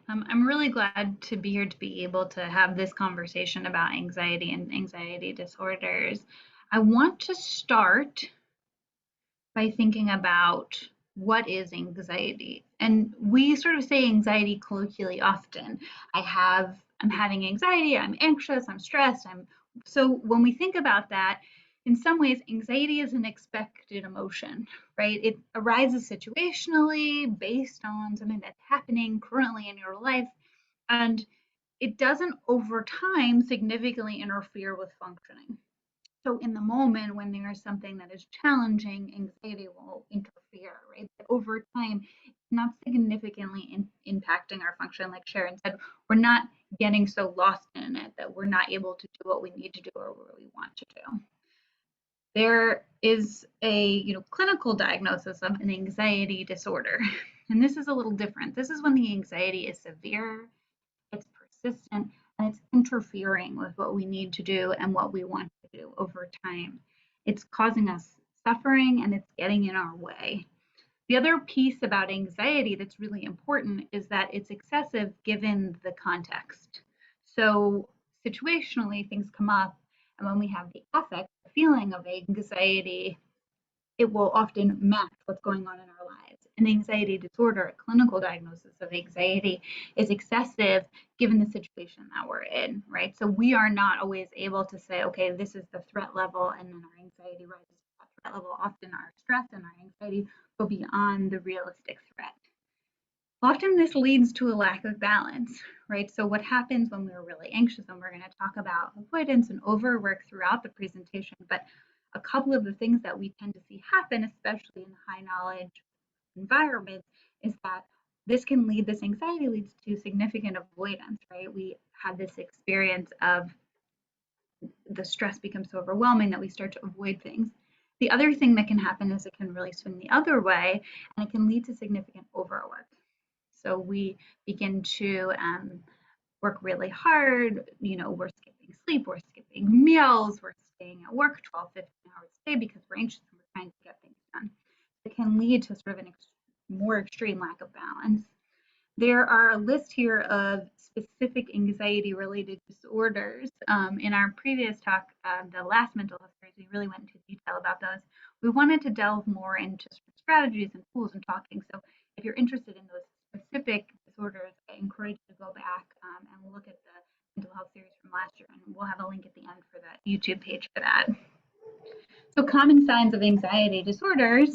I'm really glad to be here to be able to have this conversation about anxiety and anxiety disorders. I want to start by thinking about what is anxiety. And we sort of say anxiety colloquially often. I'm having anxiety, I'm anxious, I'm stressed, I'm so when we think about that, in some ways, anxiety is an expected emotion, right? It arises situationally based on something that's happening currently in your life, and it doesn't over time significantly interfere with functioning. So in the moment when there is something that is challenging, anxiety will interfere, right? But over time, it's not significantly impacting our function. Like Sharon said, we're not getting so lost in it that we're not able to do what we need to do or what we want to do. There is a clinical diagnosis of an anxiety disorder, and this is a little different. This is when the anxiety is severe, it's persistent, and it's interfering with what we need to do and what we want to do over time. It's causing us suffering and it's getting in our way. The other piece about anxiety that's really important is that it's excessive given the context. So, situationally, things come up, and when we have the affect, the feeling of anxiety, it will often match what's going on in our lives. An anxiety disorder, a clinical diagnosis of anxiety, is excessive given the situation that we're in, right? So we are not always able to say, okay, this is the threat level, and then our anxiety rises to that threat level. Often our stress and our anxiety go beyond the realistic threat. Often this leads to a lack of balance, right? So what happens when we're really anxious, and we're going to talk about avoidance and overwork throughout the presentation, but a couple of the things that we tend to see happen, especially in high knowledge environments, is that this anxiety leads to significant avoidance, right? We have this experience of the stress becomes so overwhelming that we start to avoid things. The other thing that can happen is it can really swing the other way, and it can lead to significant overwork. So we begin to work really hard. We're skipping sleep, we're skipping meals, we're staying at work 12, 15 hours a day because we're anxious and we're trying to get things done. It can lead to sort of more extreme lack of balance. There are a list here of specific anxiety related disorders. In our previous talk, the last mental health series, we really went into detail about those. We wanted to delve more into strategies and tools and talking. So if you're interested in those specific disorders, I encourage you to go back and look at the mental health series from last year, and we'll have a link at the end for the YouTube page for that. So common signs of anxiety disorders.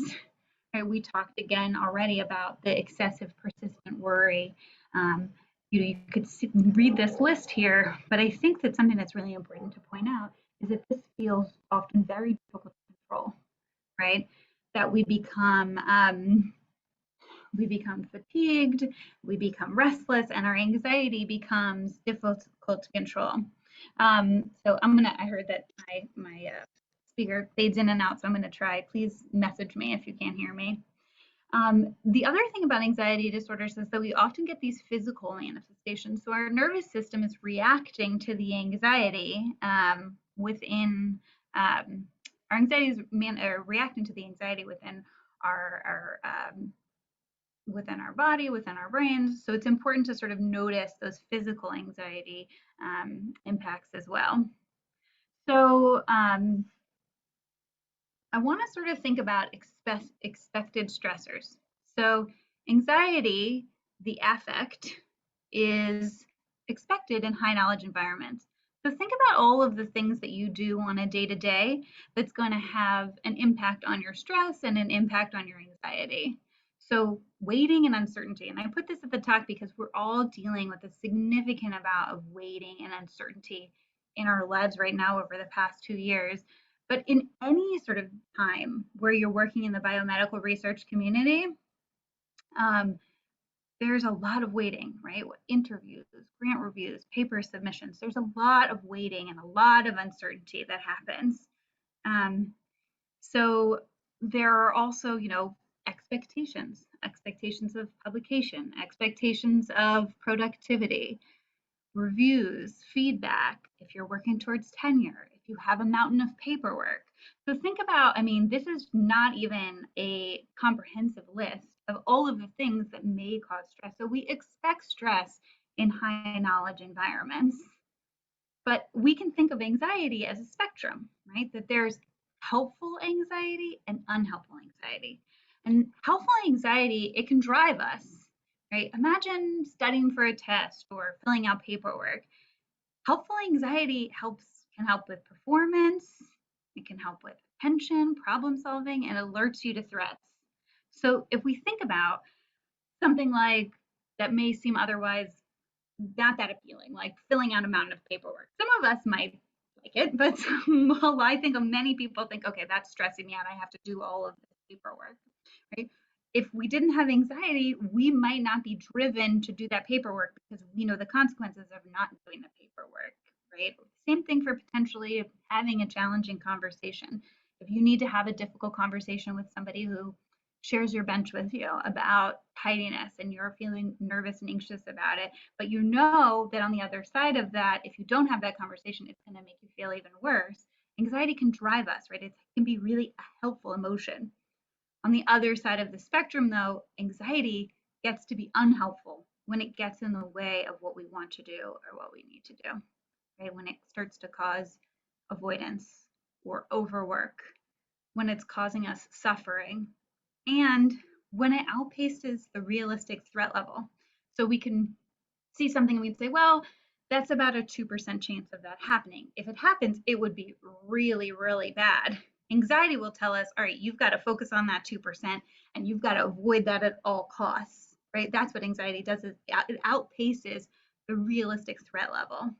Right, we talked again already about the excessive persistent worry. You could read this list here, but I think that something that's really important to point out is that this feels often very difficult to control, right? That we become fatigued, we become restless, and our anxiety becomes difficult to control. I heard that my speaker fades in and out, so I'm gonna try. Please message me if you can't hear me. The other thing about anxiety disorders is that we often get these physical manifestations. So our nervous system is reacting to the anxiety within our anxiety is reacting to the anxiety within our within our body, within our brains. So it's important to sort of notice those physical anxiety impacts as well. So I want to sort of think about expected stressors. So anxiety, the affect, is expected in high knowledge environments. So think about all of the things that you do on a day to day that's going to have an impact on your stress and an impact on your anxiety. So waiting and uncertainty, and I put this at the top because we're all dealing with a significant amount of waiting and uncertainty in our lives right now over the past 2 years. But in any sort of time where you're working in the biomedical research community, um, there's a lot of waiting, right? Interviews, grant reviews, paper submissions. There's a lot of waiting and a lot of uncertainty that happens. Um, so there are also, expectations of publication, expectations of productivity, reviews, feedback, if you're working towards tenure, if you have a mountain of paperwork. So think about, I mean, this is not even a comprehensive list of all of the things that may cause stress. So we expect stress in high knowledge environments. But we can think of anxiety as a spectrum, right? That there's helpful anxiety and unhelpful anxiety. And helpful anxiety, it can drive us, right? Imagine studying for a test or filling out paperwork. Helpful anxiety can help with performance, it can help with attention, problem solving, and alerts you to threats. So if we think about something like that may seem otherwise not that appealing, like filling out a mountain of paperwork. Some of us might like it, but well, I think many people think, okay, that's stressing me out. I have to do all of this paperwork, right? If we didn't have anxiety, we might not be driven to do that paperwork because we know the consequences of not doing the paperwork, right? Same thing for potentially having a challenging conversation. If you need to have a difficult conversation with somebody who shares your bench with you about tidiness and you're feeling nervous and anxious about it, but you know that on the other side of that, if you don't have that conversation, it's going to make you feel even worse. Anxiety can drive us, right? It can be really a helpful emotion. On the other side of the spectrum, though, anxiety gets to be unhelpful when it gets in the way of what we want to do or what we need to do, right? When it starts to cause avoidance or overwork, when it's causing us suffering, and when it outpaces the realistic threat level. So we can see something and we'd say, well, that's about a 2% chance of that happening. If it happens, it would be really, really bad. Anxiety will tell us, all right, you've got to focus on that 2% and you've got to avoid that at all costs, right? That's what anxiety does, is it outpaces the realistic threat level.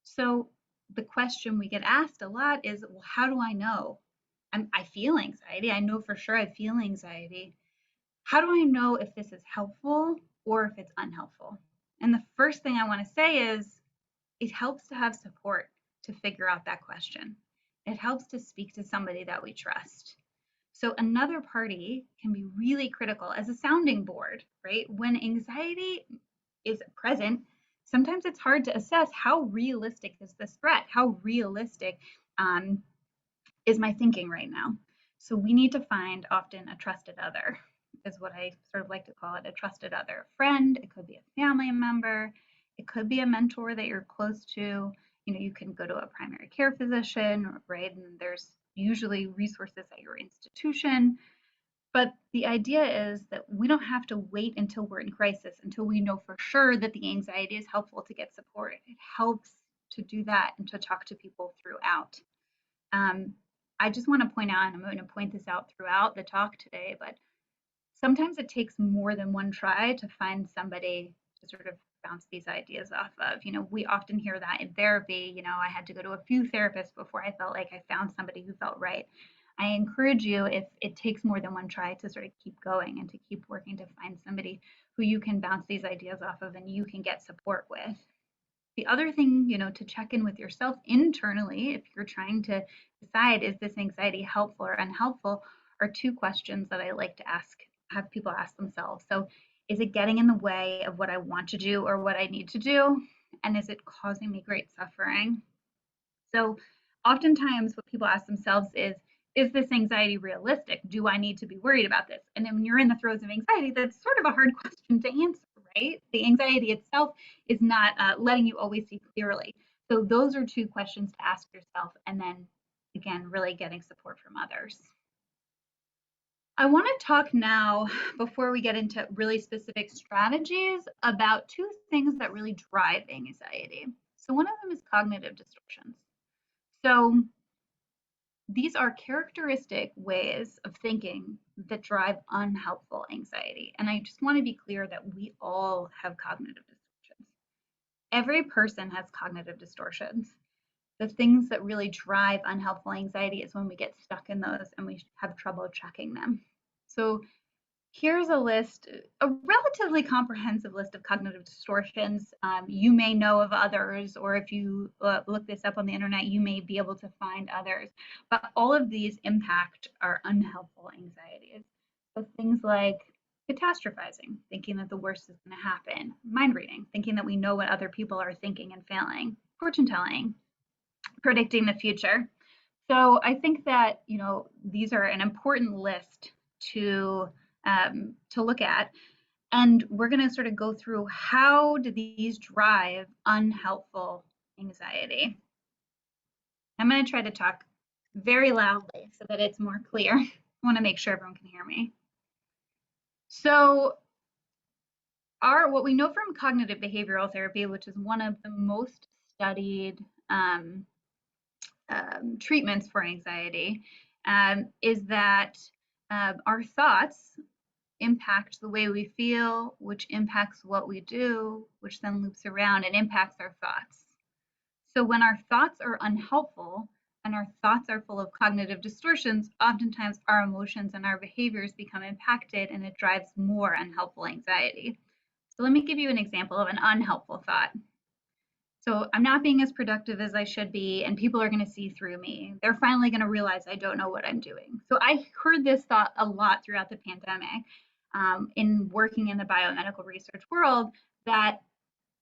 So the question we get asked a lot is, well, how do I know? I feel anxiety. I know for sure I feel anxiety. How do I know if this is helpful or if it's unhelpful? And the first thing I want to say is it helps to have support to figure out that question. It helps to speak to somebody that we trust. So another party can be really critical as a sounding board, right? When anxiety is present, sometimes it's hard to assess how realistic is this threat? How realistic is my thinking right now? So we need to find often a trusted other, is what I sort of like to call it, a trusted other. A friend, it could be a family member, it could be a mentor that you're close to. You know, you can go to a primary care physician, right? And there's usually resources at your institution. But the idea is that we don't have to wait until we're in crisis, until we know for sure that the anxiety is helpful to get support. It helps to do that and to talk to people throughout. Um, I just want to point out, and I'm going to point this out throughout the talk today, but sometimes it takes more than one try to find somebody to sort of bounce these ideas off of. You know, we often hear that in therapy. You know, I had to go to a few therapists before I felt like I found somebody who felt right. I encourage you, if it takes more than one try, to sort of keep going and to keep working to find somebody who you can bounce these ideas off of and you can get support with. The other thing, you know, to check in with yourself internally, if you're trying to decide, is this anxiety helpful or unhelpful, are two questions that I like to have people ask themselves. So, is it getting in the way of what I want to do or what I need to do? And is it causing me great suffering? So, oftentimes, what people ask themselves is this anxiety realistic? Do I need to be worried about this? And then when you're in the throes of anxiety, that's sort of a hard question to answer, right? The anxiety itself is not letting you always see clearly. So those are two questions to ask yourself, and then again, really getting support from others. I want to talk now, before we get into really specific strategies, about two things that really drive anxiety. So one of them is cognitive distortions. So these are characteristic ways of thinking that drive unhelpful anxiety. And I just want to be clear that we all have cognitive distortions. Every person has cognitive distortions. The things that really drive unhelpful anxiety is when we get stuck in those and we have trouble checking them. So here's a list, a relatively comprehensive list of cognitive distortions. You may know of others, or if you look this up on the internet, you may be able to find others. But all of these impact our unhelpful anxieties. So things like catastrophizing, thinking that the worst is going to happen, mind reading, thinking that we know what other people are thinking and feeling, fortune telling, predicting the future. So I think that, you know, these are an important list to to look at. And we're going to sort of go through how do these drive unhelpful anxiety. I'm going to try to talk very loudly so that it's more clear. I want to make sure everyone can hear me. So what we know from cognitive behavioral therapy, which is one of the most studied treatments for anxiety, is that our thoughts impact the way we feel, which impacts what we do, which then loops around and impacts our thoughts. So when our thoughts are unhelpful and our thoughts are full of cognitive distortions, oftentimes our emotions and our behaviors become impacted and it drives more unhelpful anxiety. So let me give you an example of an unhelpful thought. So I'm not being as productive as I should be, and people are going to see through me. They're finally going to realize I don't know what I'm doing. So I heard this thought a lot throughout the pandemic in working in the biomedical research world, that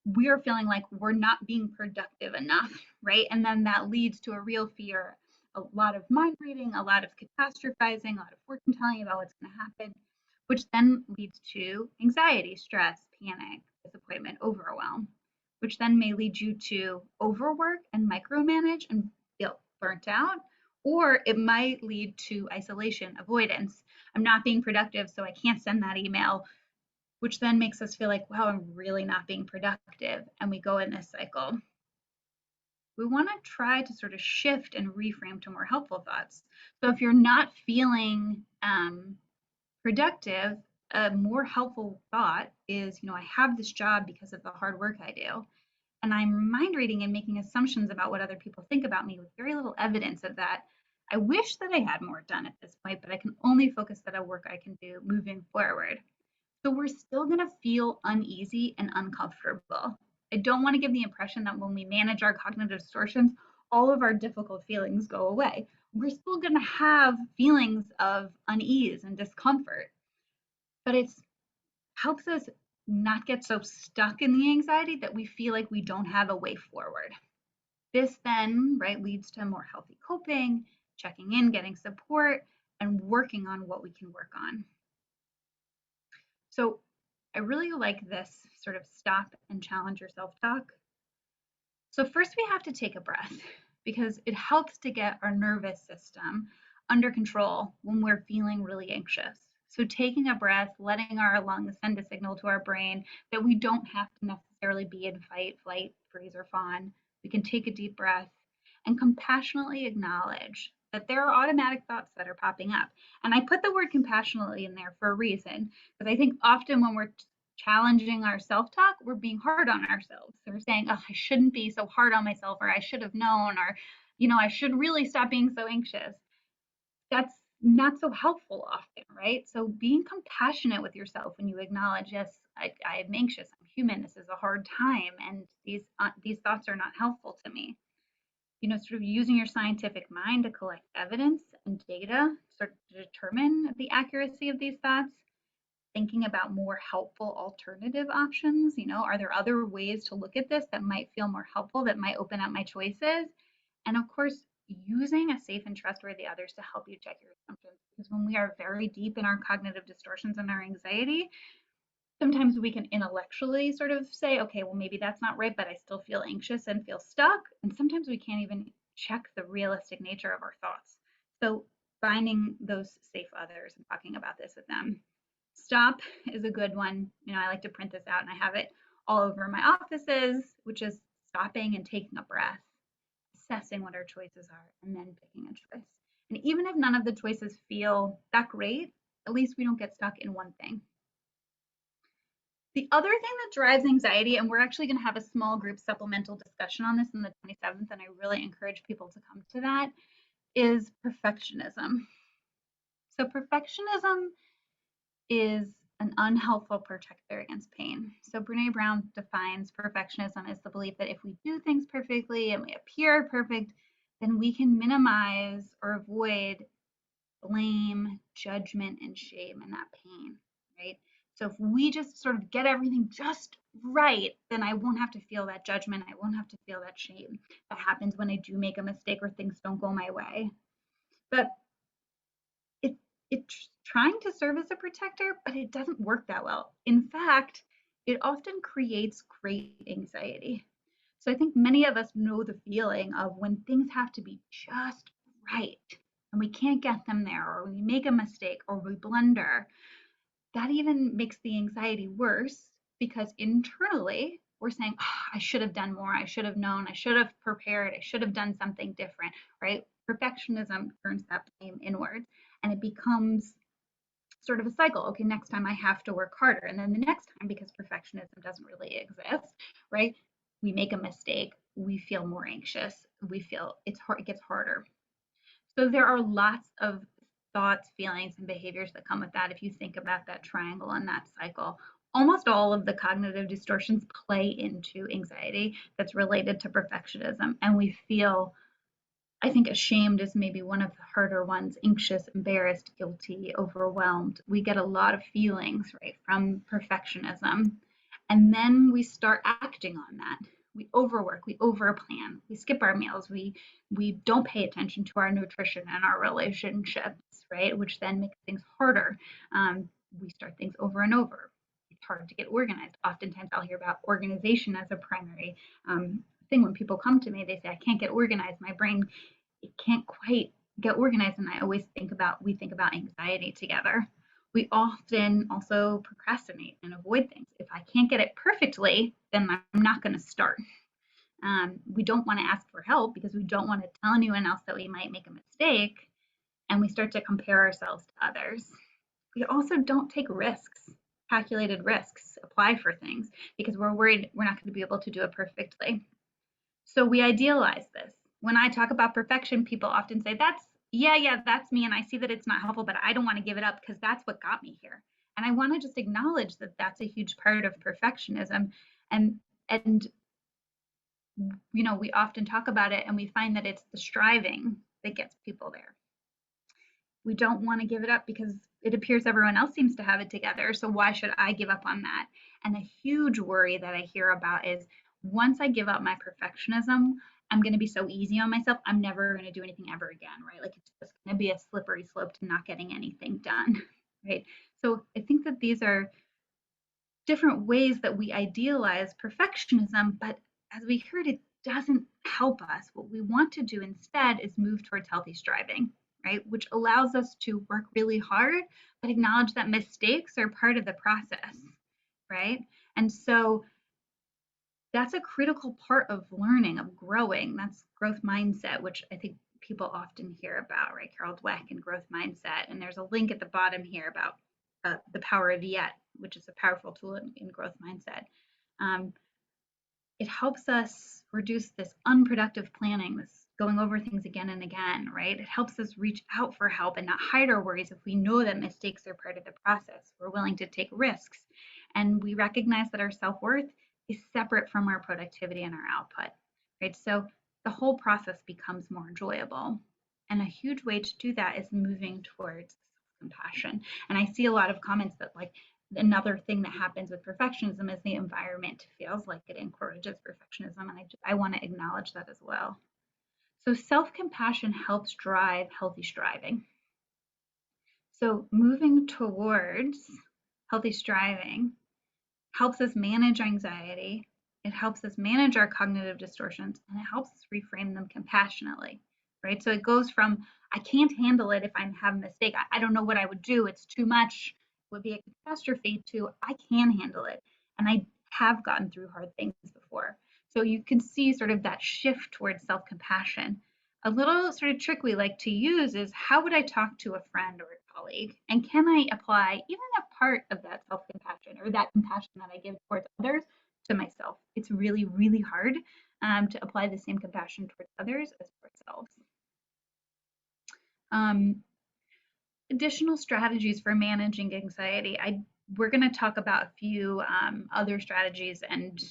we're feeling like we're not being productive enough, right? And then that leads to a real fear, a lot of mind reading, a lot of catastrophizing, a lot of fortune telling about what's going to happen, which then leads to anxiety, stress, panic, disappointment, overwhelm, which then may lead you to overwork and micromanage and feel burnt out, or it might lead to isolation, avoidance. I'm not being productive, so I can't send that email, which then makes us feel like, wow, I'm really not being productive. And we go in this cycle. We want to try to sort of shift and reframe to more helpful thoughts. So if you're not feeling productive, a more helpful thought is, I have this job because of the hard work I do. And I'm mind reading and making assumptions about what other people think about me with very little evidence of that. I wish that I had more done at this point, but I can only focus on work I can do moving forward. So we're still going to feel uneasy and uncomfortable. I don't want to give the impression that when we manage our cognitive distortions, all of our difficult feelings go away. We're still going to have feelings of unease and discomfort, but it helps us not get so stuck in the anxiety that we feel like we don't have a way forward. This then, right, leads to more healthy coping, checking in, getting support, and working on what we can work on. So I really like this sort of stop and challenge yourself talk. So first we have to take a breath because it helps to get our nervous system under control when we're feeling really anxious. So taking a breath, letting our lungs send a signal to our brain that we don't have to necessarily be in fight, flight, freeze, or fawn. We can take a deep breath and compassionately acknowledge that there are automatic thoughts that are popping up. And I put the word compassionately in there for a reason, because I think often when we're challenging our self-talk, we're being hard on ourselves. So we're saying, oh, I shouldn't be so hard on myself, or I should have known, or, I should really stop being so anxious. That's not so helpful often, right? So being compassionate with yourself when you acknowledge, yes, I am anxious, I'm human, this is a hard time, and these thoughts are not helpful to me. Sort of using your scientific mind to collect evidence and data sort of to determine the accuracy of these thoughts, thinking about more helpful alternative options. Are there other ways to look at this that might feel more helpful, that might open up my choices? And of course, using a safe and trustworthy others to help you check your assumptions. Because when we are very deep in our cognitive distortions and our anxiety, sometimes we can intellectually sort of say, okay, well, maybe that's not right, but I still feel anxious and feel stuck. And sometimes we can't even check the realistic nature of our thoughts. So finding those safe others and talking about this with them. Stop is a good one. I like to print this out and I have it all over my offices, which is stopping and taking a breath, assessing what our choices are, and then picking a choice. And even if none of the choices feel that great, at least we don't get stuck in one thing. The other thing that drives anxiety, and we're actually going to have a small group supplemental discussion on this on the 27th, and I really encourage people to come to that, is perfectionism. So perfectionism is an unhelpful protector against pain. So Brene Brown defines perfectionism as the belief that if we do things perfectly and we appear perfect, then we can minimize or avoid blame, judgment, and shame and that pain, right? So if we just sort of get everything just right, then I won't have to feel that judgment. I won't have to feel that shame that happens when I do make a mistake or things don't go my way. But it trying to serve as a protector, but it doesn't work that well. In fact, it often creates great anxiety. So I think many of us know the feeling of when things have to be just right and we can't get them there, or we make a mistake, or we blunder. That even makes the anxiety worse because internally we're saying, oh, I should have done more. I should have known. I should have prepared. I should have done something different, right? Perfectionism turns that blame inwards and it becomes sort of a cycle. Okay, next time I have to work harder. And then the next time, because perfectionism doesn't really exist, right? We make a mistake, we feel more anxious, we feel it's hard, it gets harder. So there are lots of thoughts, feelings, and behaviors that come with that. If you think about that triangle and that cycle, almost all of the cognitive distortions play into anxiety that's related to perfectionism. And we feel, I think ashamed is maybe one of the harder ones, anxious, embarrassed, guilty, overwhelmed. We get a lot of feelings, right, from perfectionism. And then we start acting on that. We overwork, we overplan, we skip our meals, we don't pay attention to our nutrition and our relationships, right, which then makes things harder. We start things over and over. It's hard to get organized. Oftentimes I'll hear about organization as a primary thing. When people come to me, they say, I can't get organized. My brain, it can't quite get organized. And I always we think about anxiety together. We often also procrastinate and avoid things. If I can't get it perfectly, then I'm not going to start. We don't want to ask for help because we don't want to tell anyone else that we might make a mistake. And we start to compare ourselves to others. We also don't take risks, calculated risks, apply for things because we're worried we're not going to be able to do it perfectly. So we idealize this. When I talk about perfection, people often say, yeah, that's me. And I see that it's not helpful, but I don't want to give it up because that's what got me here. And I want to just acknowledge that that's a huge part of perfectionism. And we often talk about it and we find that it's the striving that gets people there. We don't want to give it up because it appears everyone else seems to have it together. So why should I give up on that? And a huge worry that I hear about is once I give up my perfectionism, I'm going to be so easy on myself. I'm never going to do anything ever again, right? Like it's just going to be a slippery slope to not getting anything done, right? So I think that these are different ways that we idealize perfectionism, but as we heard, it doesn't help us. What we want to do instead is move towards healthy striving, right? Which allows us to work really hard, but acknowledge that mistakes are part of the process, right? And so that's a critical part of learning, of growing. That's growth mindset, which I think people often hear about, right? Carol Dweck and growth mindset. And there's a link at the bottom here about the power of yet, which is a powerful tool in growth mindset. It helps us reduce this unproductive planning, this going over things again and again, right? It helps us reach out for help and not hide our worries if we know that mistakes are part of the process. We're willing to take risks. And we recognize that our self worth is separate from our productivity and our output, right? So the whole process becomes more enjoyable. And a huge way to do that is moving towards compassion. And I see a lot of comments that like another thing that happens with perfectionism is the environment feels like it encourages perfectionism. And I want to acknowledge that as well. So self-compassion helps drive healthy striving. So moving towards healthy striving helps us manage anxiety. It helps us manage our cognitive distortions and it helps us reframe them compassionately, right? So it goes from, I can't handle it if I have a mistake. I don't know what I would do. It's too much. It would be a catastrophe to, I can handle it. And I have gotten through hard things before. So you can see sort of that shift towards self-compassion. A little sort of trick we like to use is how would I talk to a friend or a colleague? And can I apply even a part of that self-compassion or that compassion that I give towards others to myself? It's really, really hard to apply the same compassion towards others as for ourselves. Additional strategies for managing anxiety. We're going to talk about a few other strategies, and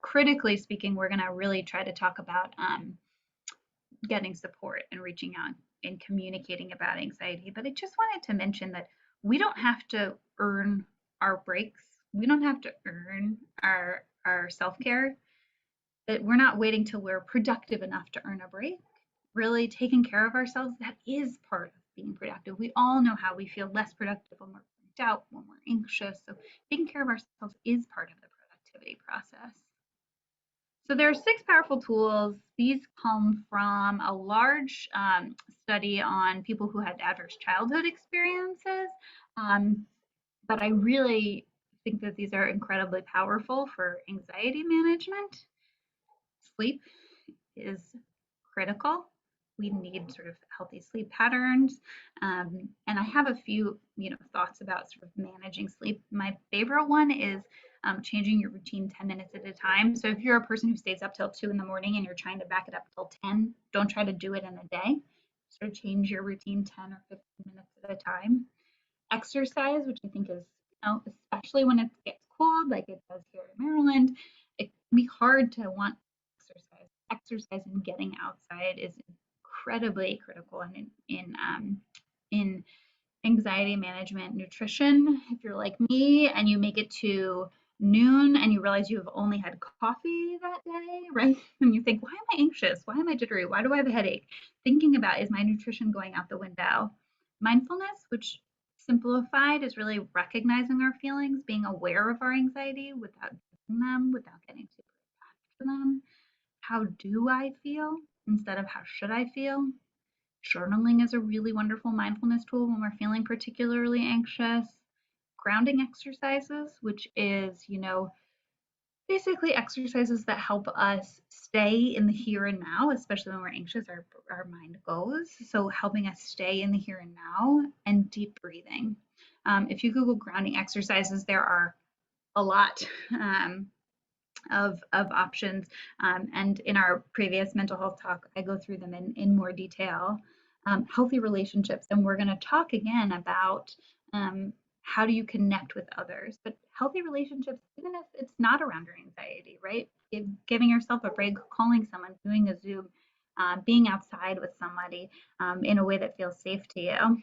critically speaking, we're going to really try to talk about getting support and reaching out and communicating about anxiety. But I just wanted to mention that we don't have to earn our breaks. We don't have to earn our self-care. That we're not waiting till we're productive enough to earn a break. Really taking care of ourselves, that is part of being productive. We all know how we feel less productive when we're freaked out, when we're anxious. So taking care of ourselves is part of the productivity process. So there are 6 powerful tools. These come from a large study on people who had adverse childhood experiences. Um, but I really think that these are incredibly powerful for anxiety management. Sleep is critical. We need sort of healthy sleep patterns. And I have a few, thoughts about sort of managing sleep. My favorite one is changing your routine 10 minutes at a time. So if you're a person who stays up till 2 in the morning and you're trying to back it up till 10, don't try to do it in a day. Sort of change your routine 10 or 15 minutes at a time. Exercise, which I think is, especially when it gets cold, like it does here in Maryland, it can be hard to want exercise. Exercise and getting outside is incredibly critical in anxiety management. Nutrition, if you're like me and you make it to noon and you realize you have only had coffee that day, right? And you think, why am I anxious? Why am I jittery? Why do I have a headache? Thinking about, is my nutrition going out the window? Mindfulness, which simplified is really recognizing our feelings, being aware of our anxiety without judging them, without getting super attached to them. How do I feel instead of how should I feel? Journaling is a really wonderful mindfulness tool when we're feeling particularly anxious. Grounding exercises, which is, basically exercises that help us stay in the here and now, especially when we're anxious, our mind goes. So helping us stay in the here and now, and deep breathing. If you Google grounding exercises, there are a lot. Of options. And in our previous mental health talk, I go through them in more detail. Healthy relationships, and we're going to talk again about how do you connect with others. But healthy relationships, even if it's not around your anxiety, right? Giving yourself a break, calling someone, doing a Zoom, being outside with somebody in a way that feels safe to you.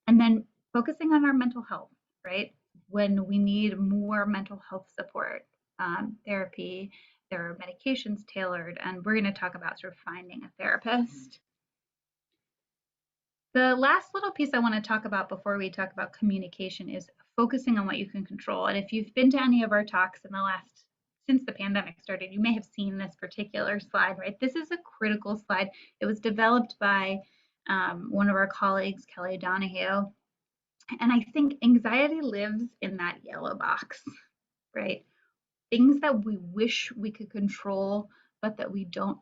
And then focusing on our mental health, right? When we need more mental health support, therapy, there are medications tailored, and we're going to talk about sort of finding a therapist. The last little piece I want to talk about before we talk about communication is focusing on what you can control. And if you've been to any of our talks in the last, since the pandemic started, you may have seen this particular slide, right? This is a critical slide. It was developed by one of our colleagues, Kelly Donahue. And I think anxiety lives in that yellow box, right? Things that we wish we could control, but that we don't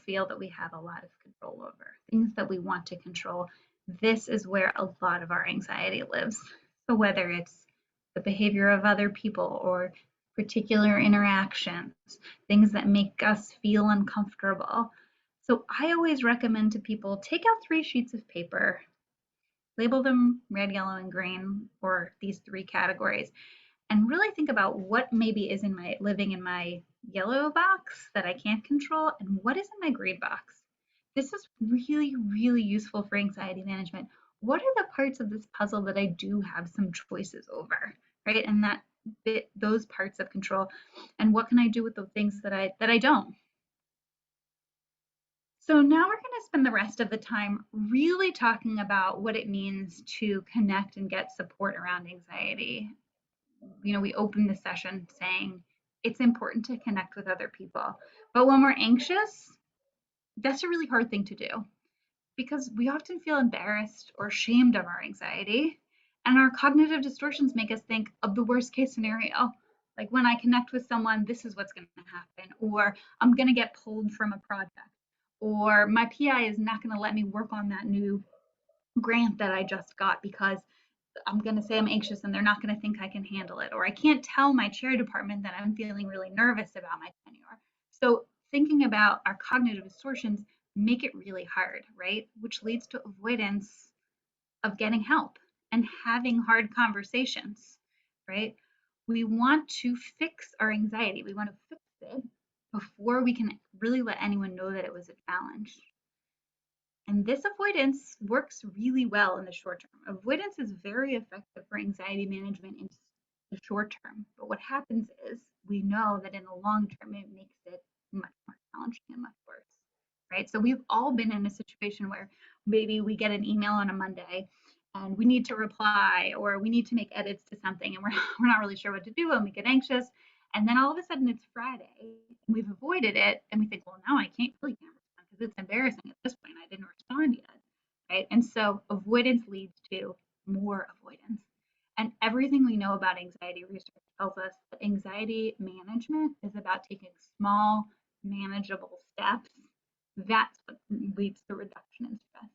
feel that we have a lot of control over. Things that we want to control. This is where a lot of our anxiety lives. So whether it's the behavior of other people or particular interactions, things that make us feel uncomfortable. So I always recommend to people, take out 3 sheets of paper, label them red, yellow, and green, or these 3 categories, and really think about what maybe is living in my yellow box that I can't control, and what is in my green box. This is really, really useful for anxiety management. What are the parts of this puzzle that I do have some choices over, right? And those parts of control, and what can I do with the things that I don't? So now we're going to spend the rest of the time really talking about what it means to connect and get support around anxiety. We open the session saying it's important to connect with other people. But when we're anxious, that's a really hard thing to do because we often feel embarrassed or ashamed of our anxiety. And our cognitive distortions make us think of the worst case scenario. Like, when I connect with someone, this is what's going to happen, or I'm going to get pulled from a project, or my PI is not going to let me work on that new grant that I just got because I'm going to say I'm anxious and they're not going to think I can handle it. Or I can't tell my chair department that I'm feeling really nervous about my tenure. So thinking about our cognitive distortions make it really hard, right? Which leads to avoidance of getting help and having hard conversations, right? We want to fix our anxiety. We want to fix it before we can really let anyone know that it was a challenge. And this avoidance works really well in the short term. Avoidance is very effective for anxiety management in the short term. But what happens is we know that in the long term, it makes it much more challenging and much worse. right? So we've all been in a situation where maybe we get an email on a Monday and we need to reply or we need to make edits to something and we're not really sure what to do and we get anxious. And then all of a sudden it's Friday and we've avoided it and we think, well, now I can't respond because it's embarrassing at this point. I didn't respond yet, right? And so avoidance leads to more avoidance. And everything we know about anxiety research tells us that anxiety management is about taking small, manageable steps. That's what leads to reduction in stress.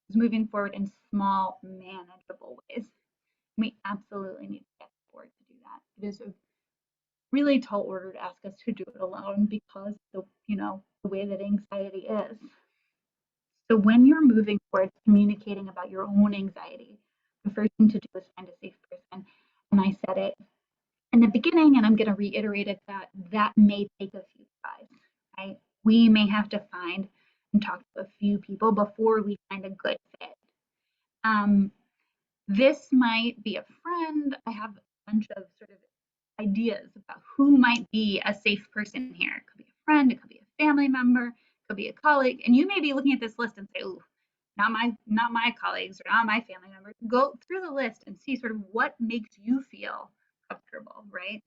Is moving forward in small, manageable ways. We absolutely need to get forward to do that. It is a really tall order to ask us to do it alone because the way that anxiety is. So when you're moving forward communicating about your own anxiety, the first thing to do is find a safe person. And I said it in the beginning, and I'm going to reiterate it, that may take a few tries, right? We may have to find and talk to a few people before we find a good fit. This might be a friend. I have a bunch of sort of ideas about who might be a safe person here. It could be a friend, it could be a family member, it could be a colleague, and you may be looking at this list and say, "Ooh, not my colleagues or not my family members." Go through the list and see sort of what makes you feel comfortable, right?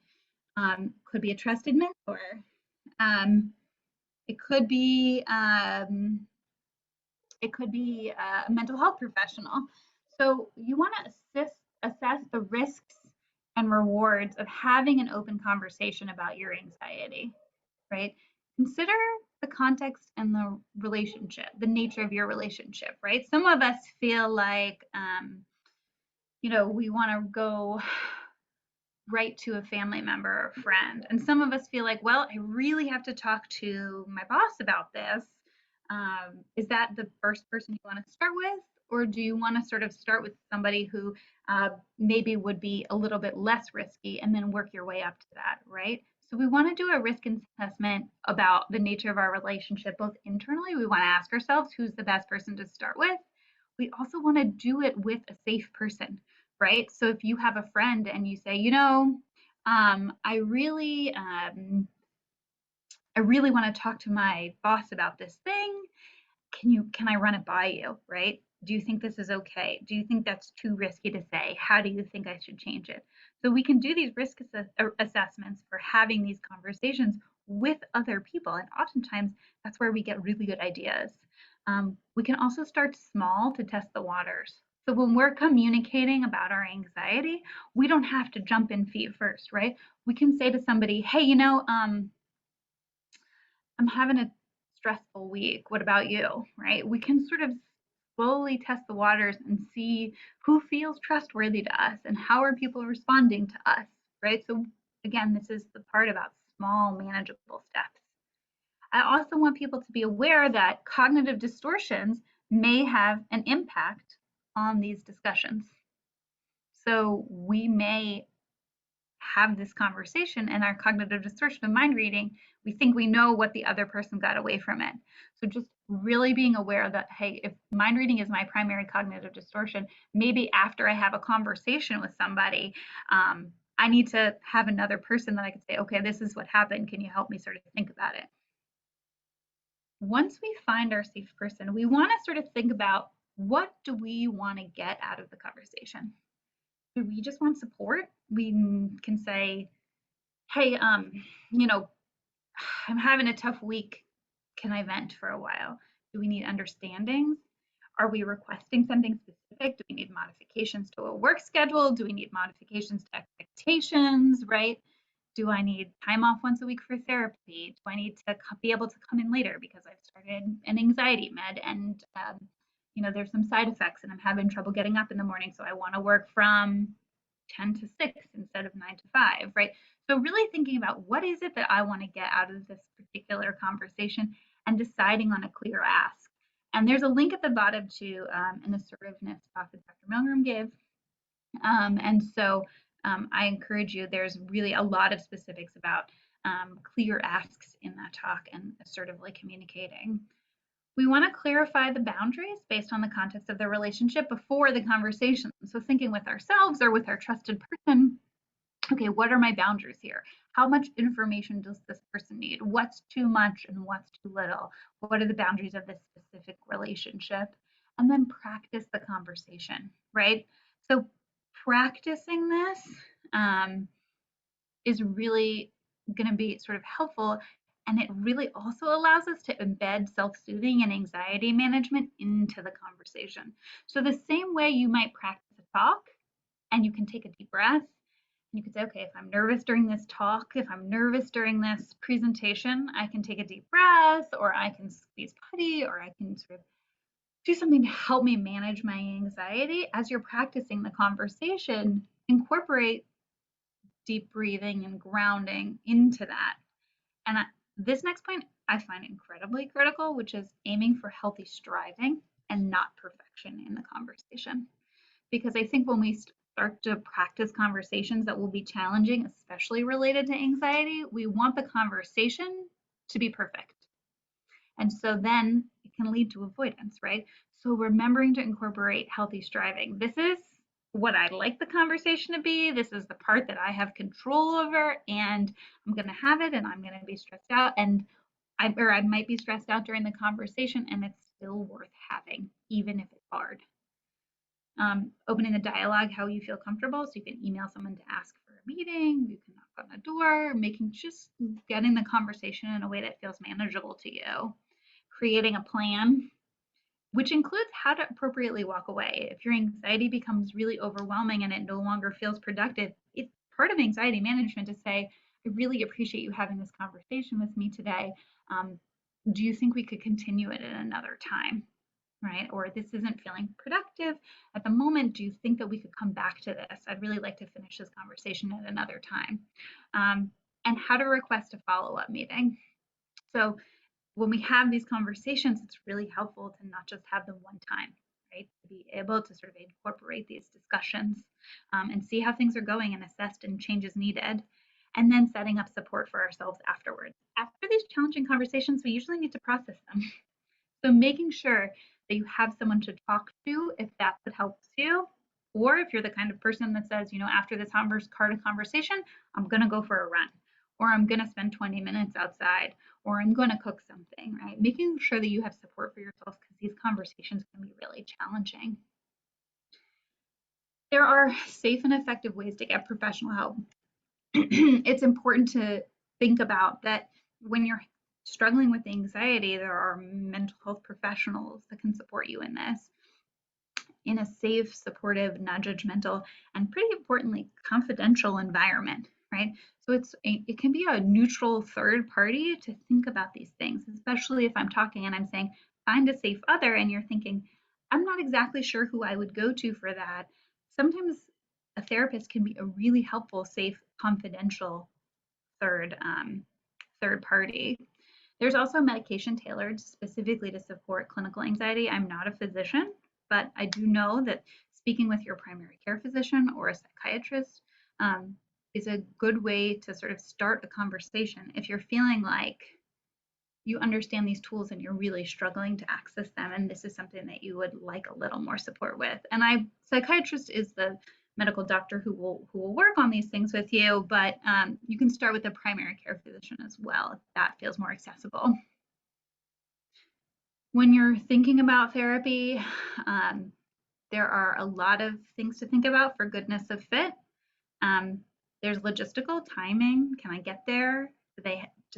Could be a trusted mentor. Um, it could be a mental health professional. So you want to assess the risks and rewards of having an open conversation about your anxiety, right? Consider the context and the relationship, the nature of your relationship, right? Some of us feel like, we want to go right to a family member or friend. And some of us feel like, well, I really have to talk to my boss about this. Is that the first person you want to start with? Or do you want to sort of start with somebody who maybe would be a little bit less risky and then work your way up to that, right? So we want to do a risk assessment about the nature of our relationship, both internally, we want to ask ourselves who's the best person to start with. We also want to do it with a safe person, right? So if you have a friend and you say, I really want to talk to my boss about this thing. Can I run it by you, right? Do you think this is okay? Do you think that's too risky to say? How do you think I should change it? So we can do these risk assessments for having these conversations with other people. And oftentimes that's where we get really good ideas. We can also start small to test the waters. So when we're communicating about our anxiety, we don't have to jump in feet first, right? We can say to somebody, hey, I'm having a stressful week. What about you? Right? We can sort of slowly test the waters and see who feels trustworthy to us and how are people responding to us, right? So again, this is the part about small manageable steps. I also want people to be aware that cognitive distortions may have an impact on these discussions. So we may have this conversation and our cognitive distortion of mind reading, we think we know what the other person got away from it. So just really being aware that, hey, if mind reading is my primary cognitive distortion, maybe after I have a conversation with somebody, I need to have another person that I can say, okay, this is what happened. Can you help me sort of think about it? Once we find our safe person, we want to sort of think about what do we want to get out of the conversation? Do we just want support? We can say, hey, you know, I'm having a tough week. Can I vent for a while? Do we need understandings? Are we requesting something specific? Do we need modifications to a work schedule? Do we need modifications to expectations, right? Do I need time off once a week for therapy? Do I need to be able to come in later because I've started an anxiety med and there's some side effects and I'm having trouble getting up in the morning, so I want to work from 10 to 6 instead of 9 to 5, right? So really thinking about what is it that I want to get out of this particular conversation and deciding on a clear ask. And there's a link at the bottom to an assertiveness talk that Dr. Milgram gave. I encourage you, there's really a lot of specifics about clear asks in that talk and assertively communicating. We want to clarify the boundaries based on the context of the relationship before the conversation. So thinking with ourselves or with our trusted person, okay, what are my boundaries here? How much information does this person need? What's too much and what's too little? What are the boundaries of this specific relationship? And then practice the conversation, right? So practicing this um, is really going to be sort of helpful. And it really also allows us to embed self soothing and anxiety management into the conversation. So, the same way you might practice a talk and you can take a deep breath, you could say, okay, if I'm nervous during this talk, if I'm nervous during this presentation, I can take a deep breath, or I can squeeze putty, or I can sort of do something to help me manage my anxiety. As you're practicing the conversation, incorporate deep breathing and grounding into that. And this next point I find incredibly critical, which is aiming for healthy striving and not perfection in the conversation. Because I think when we start to practice conversations that will be challenging, especially related to anxiety, we want the conversation to be perfect. And so then it can lead to avoidance, right? So remembering to incorporate healthy striving. This is what I'd like the conversation to be. This is the part that I have control over, and I'm going to have it, and I'm going to be stressed out. And I might be stressed out during the conversation, and it's still worth having, even if it's hard. Opening the dialogue how you feel comfortable. So you can email someone to ask for a meeting, you can knock on the door, just getting the conversation in a way that feels manageable to you. Creating a plan, which includes how to appropriately walk away. If your anxiety becomes really overwhelming and it no longer feels productive, it's part of anxiety management to say, I really appreciate you having this conversation with me today. Do you think we could continue it at another time? Right? Or this isn't feeling productive at the moment. Do you think that we could come back to this? I'd really like to finish this conversation at another time. And how to request a follow up meeting. So when we have these conversations, it's really helpful to not just have them one time, right? To be able to sort of incorporate these discussions and see how things are going and assess and changes needed. And then setting up support for ourselves afterwards. After these challenging conversations, we usually need to process them. So making sure that you have someone to talk to if that's what helps you, or if you're the kind of person that says, after this conversation, I'm going to go for a run, or I'm going to spend 20 minutes outside, or I'm going to cook something, right? Making sure that you have support for yourself because these conversations can be really challenging. There are safe and effective ways to get professional help. It's important to think about that when you're struggling with anxiety, there are mental health professionals that can support you in this in a safe, supportive, non-judgmental, and pretty importantly, confidential environment, right? So it can be a neutral third party to think about these things, especially if I'm talking and I'm saying, find a safe other, and you're thinking, I'm not exactly sure who I would go to for that. Sometimes a therapist can be a really helpful, safe, confidential third party. There's also medication tailored specifically to support clinical anxiety. I'm not a physician, but I do know that speaking with your primary care physician or a psychiatrist is a good way to sort of start a conversation. If you're feeling like you understand these tools and you're really struggling to access them, and this is something that you would like a little more support with. And psychiatrist is the medical doctor who will work on these things with you, but you can start with a primary care physician as well if that feels more accessible. When you're thinking about therapy, there are a lot of things to think about for goodness of fit. There's logistical timing. Can I get there? Do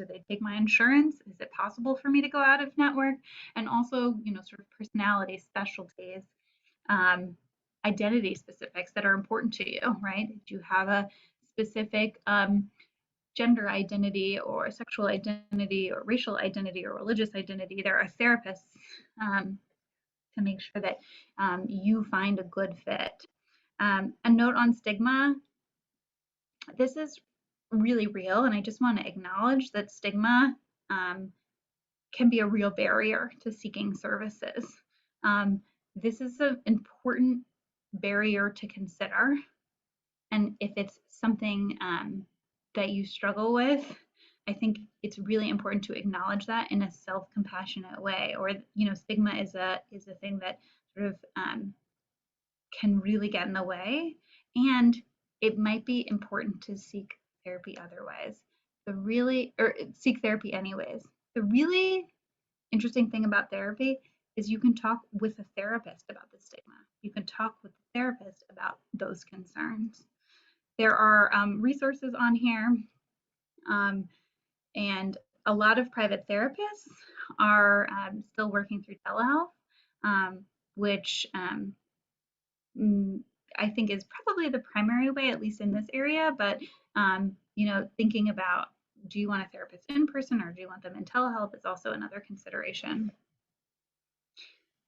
they take my insurance? Is it possible for me to go out of network? And also, sort of personality specialties, identity specifics that are important to you, right? Do you have a specific gender identity or sexual identity or racial identity or religious identity? There are therapists to make sure that you find a good fit. A note on stigma. This is really real, and I just want to acknowledge that stigma can be a real barrier to seeking services. This is an important barrier to consider, and if it's something that you struggle with, I think it's really important to acknowledge that in a self-compassionate way. Or stigma is a thing that sort of can really get in the way. And it might be important to seek therapy otherwise. Or seek therapy anyways. The really interesting thing about therapy is you can talk with a therapist about the stigma. You can talk with the therapist about those concerns. There are resources on here, and a lot of private therapists are still working through telehealth, which I think is probably the primary way, at least in this area. But thinking about, do you want a therapist in person or do you want them in telehealth is also another consideration.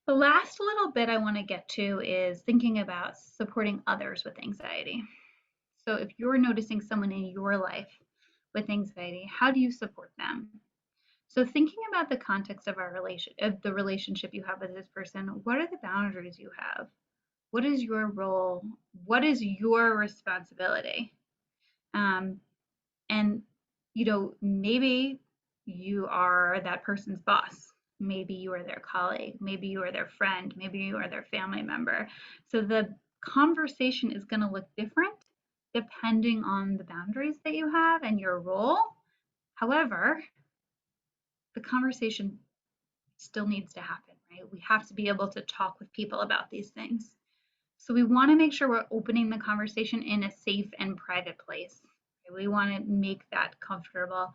The last little bit I want to get to is thinking about supporting others with anxiety. So if you're noticing someone in your life with anxiety, how do you support them? So thinking about the context of the relationship you have with this person, what are the boundaries you have? What is your role? What is your responsibility? And maybe you are that person's boss. Maybe you are their colleague. Maybe you are their friend. Maybe you are their family member. So the conversation is going to look different depending on the boundaries that you have and your role. However, the conversation still needs to happen, right? We have to be able to talk with people about these things. So we want to make sure we're opening the conversation in a safe and private place. We want to make that comfortable.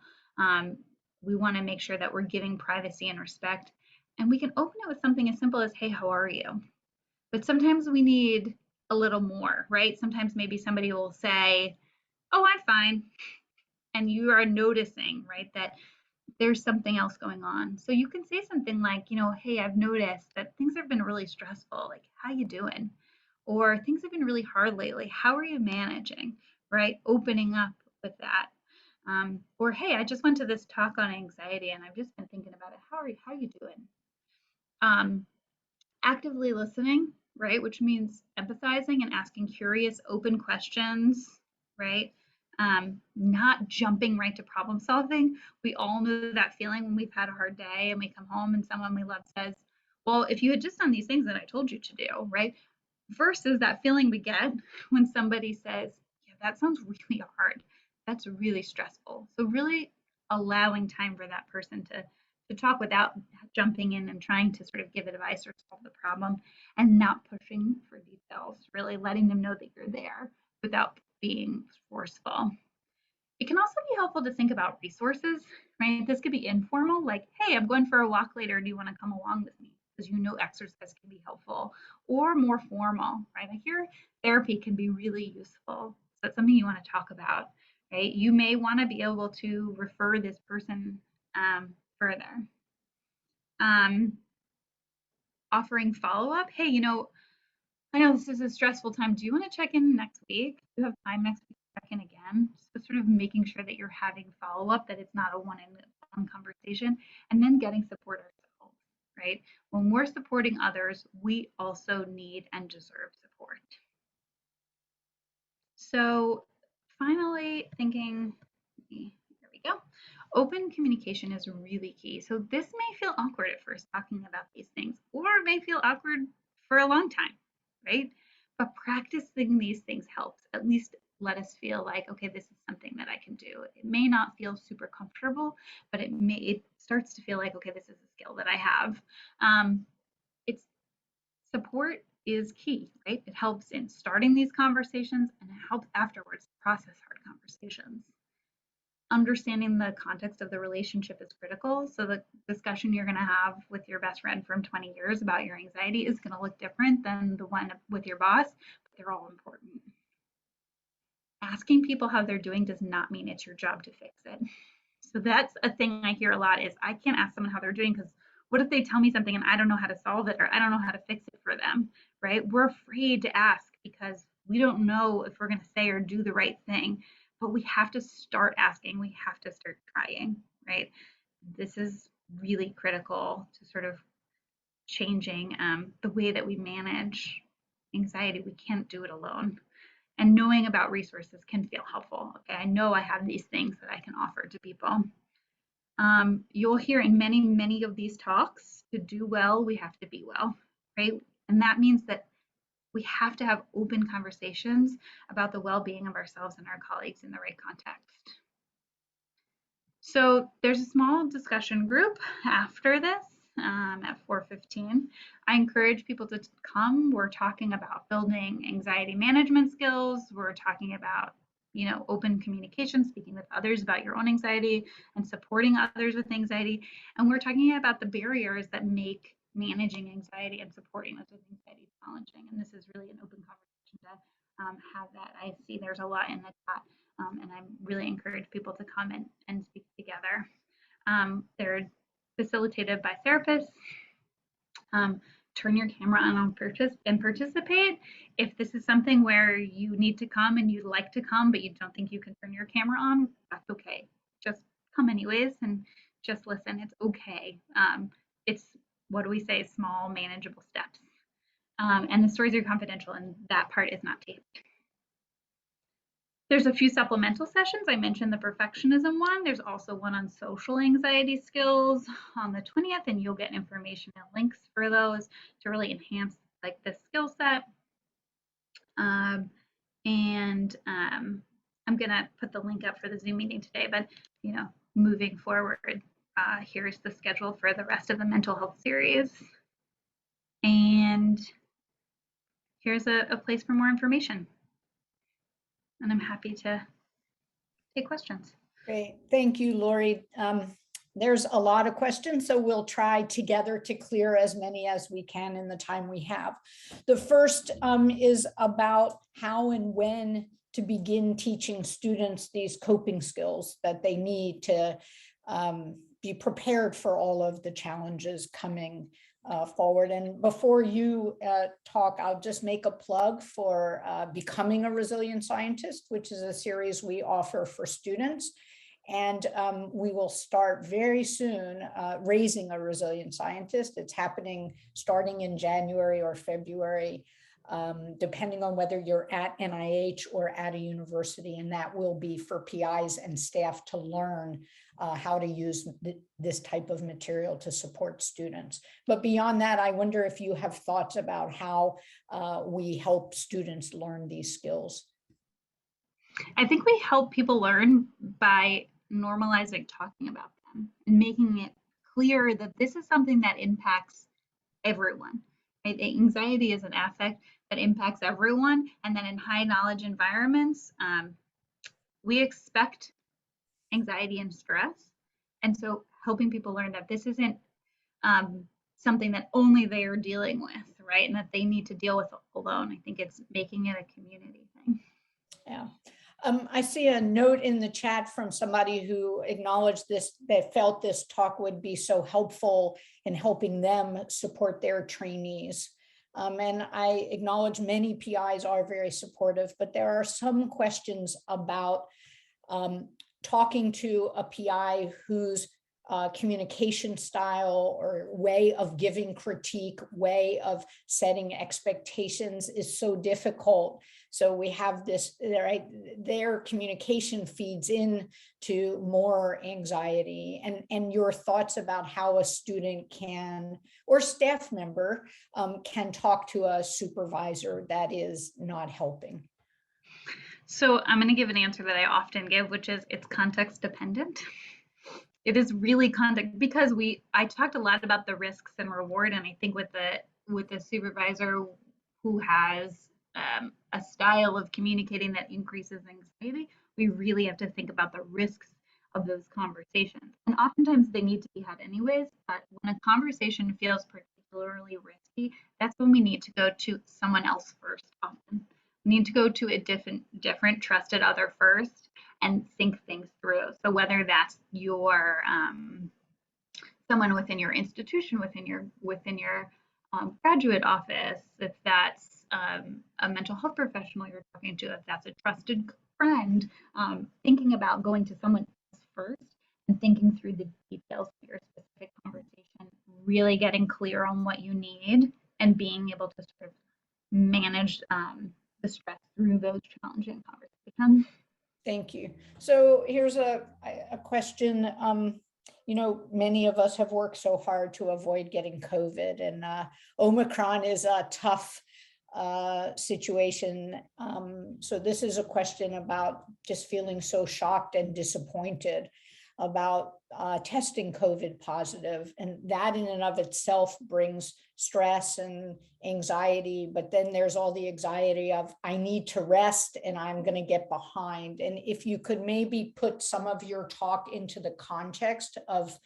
We want to make sure that we're giving privacy and respect. And we can open it with something as simple as, hey, how are you? But sometimes we need a little more, right? Sometimes maybe somebody will say, oh, I'm fine. And you are noticing, right, that there's something else going on. So you can say something like, hey, I've noticed that things have been really stressful. Like, how you doing? Or things have been really hard lately. How are you managing? Right? Opening up with that. Or hey, I just went to this talk on anxiety and I've just been thinking about it. How are you doing? Actively listening, right? Which means empathizing and asking curious, open questions, right? Not jumping right to problem solving. We all know that feeling when we've had a hard day and we come home and someone we love says, well, if you had just done these things that I told you to do, right? Versus that feeling we get when somebody says, yeah, that sounds really hard. That's really stressful. So really allowing time for that person to talk without jumping in and trying to sort of give advice or solve the problem, and not pushing for details, really letting them know that you're there without being forceful. It can also be helpful to think about resources, right? This could be informal, like, hey, I'm going for a walk later. Do you want to come along with me? Because exercise can be helpful. Or more formal, right? I hear therapy can be really useful. So it's something you want to talk about, right? You may want to be able to refer this person further. Offering follow-up. Hey, I know this is a stressful time. Do you want to check in next week? Do you have time next week to check in again? So sort of making sure that you're having follow-up, that it's not a one-on-one conversation, and then getting support ourselves, right? When we're supporting others, we also need and deserve support. So finally thinking, here we go. Open communication is really key. So this may feel awkward at first talking about these things, or it may feel awkward for a long time, right? But practicing these things helps. At least let us feel like, okay, this is something that I can do. It may not feel super comfortable, but it starts to feel like, okay, this is a skill that I have. It's support is key, right? It helps in starting these conversations and it helps afterwards process hard conversations. Understanding the context of the relationship is critical. So the discussion you're going to have with your best friend from 20 years about your anxiety is going to look different than the one with your boss, but they're all important. Asking people how they're doing does not mean it's your job to fix it. So that's a thing I hear a lot is I can't ask someone how they're doing because what if they tell me something and I don't know how to solve it or I don't know how to fix it for them, right? We're afraid to ask because we don't know if we're going to say or do the right thing, but we have to start asking. We have to start trying, right? This is really critical to sort of changing the way that we manage anxiety. We can't do it alone. And knowing about resources can feel helpful. Okay, I know I have these things that I can offer to people. You'll hear in many, many of these talks, to do well, we have to be well, right? And that means that we have to have open conversations about the well-being of ourselves and our colleagues in the right context. So there's a small discussion group after this at 4:15. I encourage people to come. We're talking about building anxiety management skills. We're talking about, open communication, speaking with others about your own anxiety and supporting others with anxiety. And we're talking about the barriers that make managing anxiety and supporting us with anxiety challenging. And this is really an open conversation to have that. I see there's a lot in the chat. And I really encourage people to come and speak together. They're facilitated by therapists. Turn your camera on and participate. If this is something where you need to come and you'd like to come, but you don't think you can turn your camera on, that's okay. Just come anyways and just listen. It's okay. It's, what do we say, small, manageable steps. And the stories are confidential, and that part is not taped. There's a few supplemental sessions. I mentioned the perfectionism one. There's also one on social anxiety skills on the 20th, and you'll get information and links for those to really enhance like this skill set. I'm gonna put the link up for the Zoom meeting today, but moving forward, here's the schedule for the rest of the mental health series. And here's a place for more information. And I'm happy to take questions. Great, thank you, Lori. There's a lot of questions, so we'll try together to clear as many as we can in the time we have. The first is about how and when to begin teaching students these coping skills that they need to be prepared for all of the challenges coming forward. And before you talk, I'll just make a plug for Becoming a Resilient Scientist, which is a series we offer for students. And we will start very soon raising a resilient scientist. It's happening starting in January or February, depending on whether you're at NIH or at a university, and that will be for PIs and staff to learn how to use this type of material to support students. But beyond that, I wonder if you have thoughts about how we help students learn these skills. I think we help people learn by normalizing talking about them and making it clear that this is something that impacts everyone. Right? Anxiety is an affect that impacts everyone, and then in high knowledge environments, we expect anxiety and stress. And so helping people learn that this isn't something that only they are dealing with, right? And that they need to deal with alone. I think it's making it a community thing. Yeah. I see a note in the chat from somebody who acknowledged this, that felt this talk would be so helpful in helping them support their trainees. And I acknowledge many PIs are very supportive, but there are some questions about talking to a PI whose communication style or way of giving critique, way of setting expectations is so difficult. So we have this, right? Their communication feeds in to more anxiety, and your thoughts about how a student can, or staff member can talk to a supervisor that is not helping. So I'm going to give an answer that I often give, which is it's context dependent. It is really context, because I talked a lot about the risks and reward, and I think with the supervisor who has a style of communicating that increases anxiety, we really have to think about the risks of those conversations. And oftentimes they need to be had anyways, but when a conversation feels particularly risky, that's when we need to go to someone else first often. We need to go to a different trusted other first and think things through. So whether that's your someone within your institution, within your graduate office, if that's a mental health professional you're talking to, if that's a trusted friend, thinking about going to someone else first and thinking through the details of your specific conversation, really getting clear on what you need and being able to sort of manage the stress through those challenging conversations. Thank you. So here's a question. Many of us have worked so hard to avoid getting COVID, and Omicron is a tough situation. So this is a question about just feeling so shocked and disappointed about testing COVID positive. And that in and of itself brings stress and anxiety. But then there's all the anxiety of, I need to rest and I'm going to get behind. And if you could maybe put some of your talk into the context of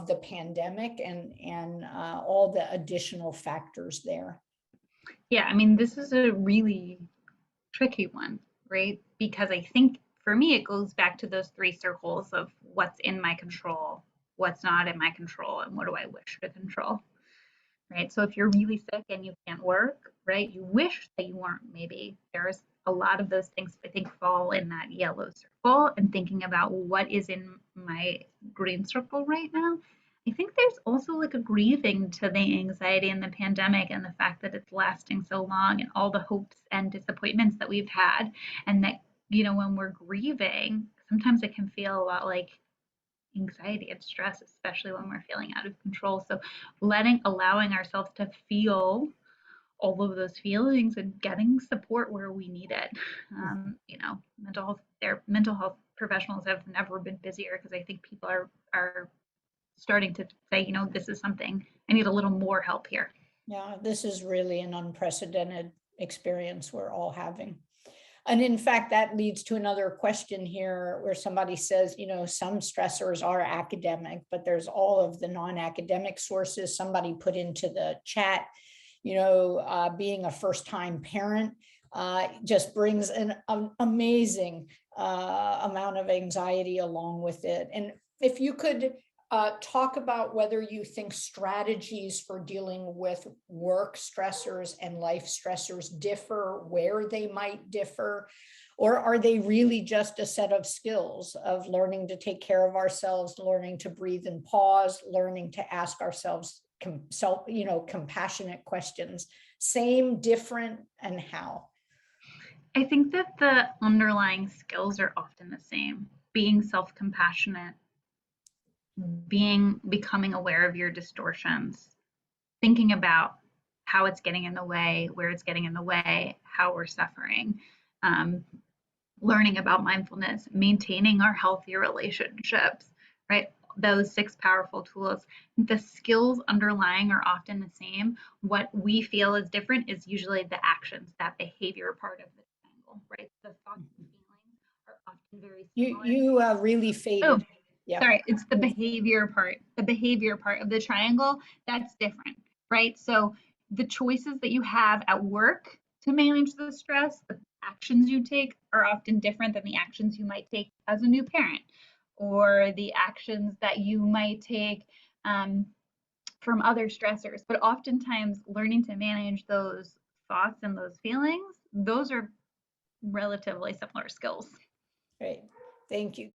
the pandemic and all the additional factors there. Yeah, I mean, this is a really tricky one, right? Because I think for me, it goes back to those three circles of what's in my control, what's not in my control, and what do I wish to control, right? So if you're really sick and you can't work, right, you wish that you weren't. Maybe there's a lot of those things I think fall in that yellow circle, and thinking about what is in my green circle right now. I think there's also like a grieving to the anxiety and the pandemic and the fact that it's lasting so long and all the hopes and disappointments that we've had. And that, when we're grieving, sometimes it can feel a lot like anxiety and stress, especially when we're feeling out of control. So allowing ourselves to feel all of those feelings and getting support where we need it. Mental health professionals have never been busier because I think people are starting to say, this is something I need a little more help here. Yeah, this is really an unprecedented experience we're all having. And in fact, that leads to another question here where somebody says, some stressors are academic, but there's all of the non-academic sources. Somebody put into the chat, being a first-time parent just brings an amazing amount of anxiety along with it. And if you could talk about whether you think strategies for dealing with work stressors and life stressors differ, where they might differ, or are they really just a set of skills of learning to take care of ourselves, learning to breathe and pause, learning to ask ourselves compassionate questions, same, different, and how? I think that the underlying skills are often the same. Being self-compassionate, becoming aware of your distortions, thinking about how it's getting in the way, where it's getting in the way, how we're suffering, learning about mindfulness, maintaining our healthy relationships, right? Those 6 powerful tools. The skills underlying are often the same. What we feel is different is usually the actions, that behavior part of the triangle, right? The thoughts and feelings are often very similar. You really Oh, faded. Yeah. sorry, it's the behavior part of the triangle that's different, right? So the choices that you have at work to manage the stress, the actions you take are often different than the actions you might take as a new parent, or the actions that you might take from other stressors. But oftentimes, learning to manage those thoughts and those feelings, those are relatively similar skills. Great. Thank you.